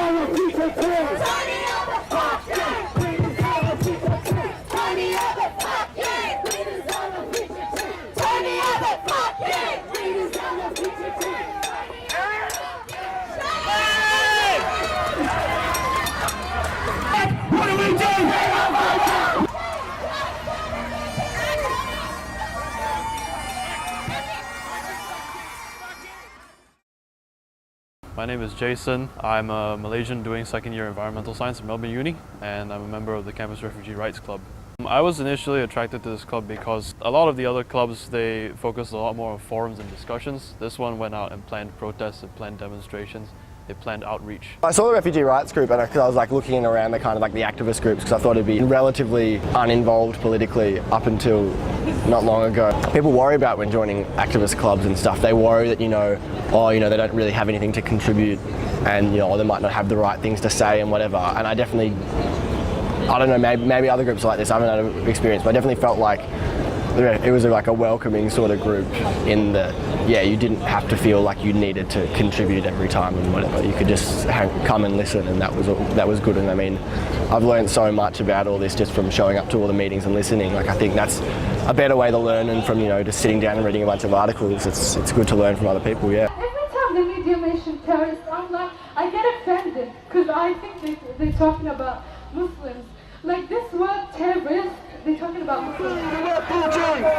our future too. Turning up the fucking. We deserve a future too. Turning up the fucking. We deserve a future too. Turning up the fucking. We deserve a future too. What do we do? My name is Jason. I'm a Malaysian doing second year environmental science at Melbourne Uni, and I'm a member of the Campus Refugee Rights Club. I was initially attracted to this club because a lot of the other clubs, they focus a lot more on forums and discussions. This one went out and planned protests and planned demonstrations. They planned outreach. I saw the refugee rights group and I was like looking around the kind of like the activist groups because I thought it'd be relatively uninvolved politically up until not long ago. People worry about when joining activist clubs and stuff. They worry that, they don't really have anything to contribute and, they might not have the right things to say and whatever. And I definitely, I don't know, maybe other groups are like this. I haven't had an experience, but I definitely felt like it was like a welcoming sort of group in that, you didn't have to feel like you needed to contribute every time and whatever. You could just come and listen, and that was good. And I mean, I've learned so much about all this just from showing up to all the meetings and listening. Like, I think that's a better way to learn, and from just sitting down and reading a bunch of articles, it's good to learn from other people. Yeah. Every time the media mention terrorists, I get offended because I think they're talking about Muslims. Like, this word terrorist, they're talking about Muslims.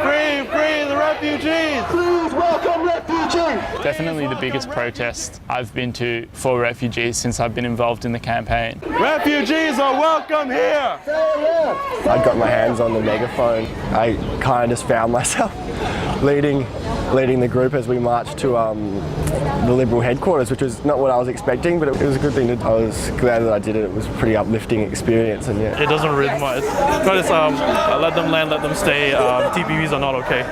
Free the refugees! Please welcome refugees! Definitely the biggest protest I've been to for refugees since I've been involved in the campaign. Refugees are welcome here! I got my hands on the megaphone. I kind of just found myself leading the group as we marched to the Liberal headquarters, which was not what I was expecting, but it was a good thing. I was glad that I did it. It was a pretty uplifting experience, and It doesn't really matter. It's let them land, let them stay. TPVs are not okay.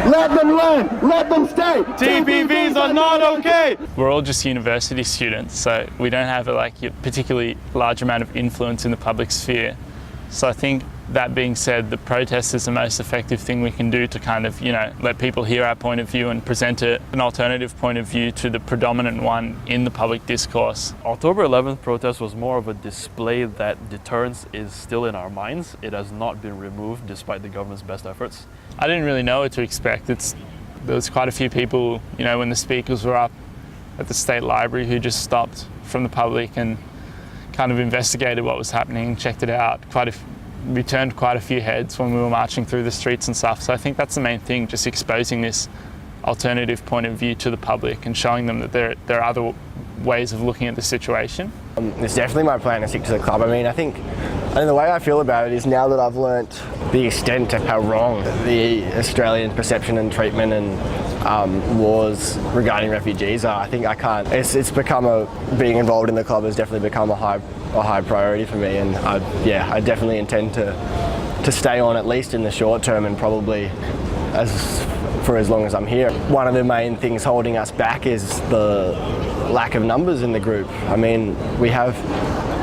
Let them land, let them stay! TPVs are not okay! We're all just university students, so we don't have a particularly large amount of influence in the public sphere. So I think, that being said, the protest is the most effective thing we can do to kind of, let people hear our point of view and present an alternative point of view to the predominant one in the public discourse. October 11th protest was more of a display that deterrence is still in our minds. It has not been removed despite the government's best efforts. I didn't really know what to expect. There was quite a few people, when the speakers were up at the State Library, who just stopped from the public and kind of investigated what was happening, checked it out. We turned quite a few heads when we were marching through the streets and stuff. So I think that's the main thing, just exposing this alternative point of view to the public and showing them that there are other ways of looking at the situation. It's definitely my plan to stick to the club. I think the way I feel about it is, now that I've learnt the extent of how wrong the Australian perception and treatment and laws regarding refugees are, I think I can't. It's become being involved in the club has definitely become a high priority for me, and I definitely intend to stay on, at least in the short term, and probably for as long as I'm here. One of the main things holding us back is the lack of numbers in the group.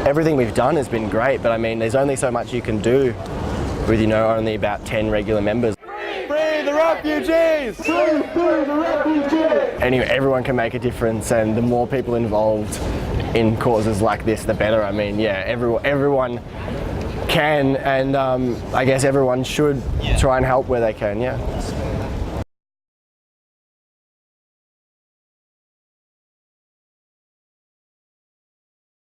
Everything we've done has been great, but there's only so much you can do with only about 10 regular members. Free the refugees! Free the refugees! Anyway, everyone can make a difference, and the more people involved in causes like this, the better. Everyone can, and I guess everyone should try and help where they can.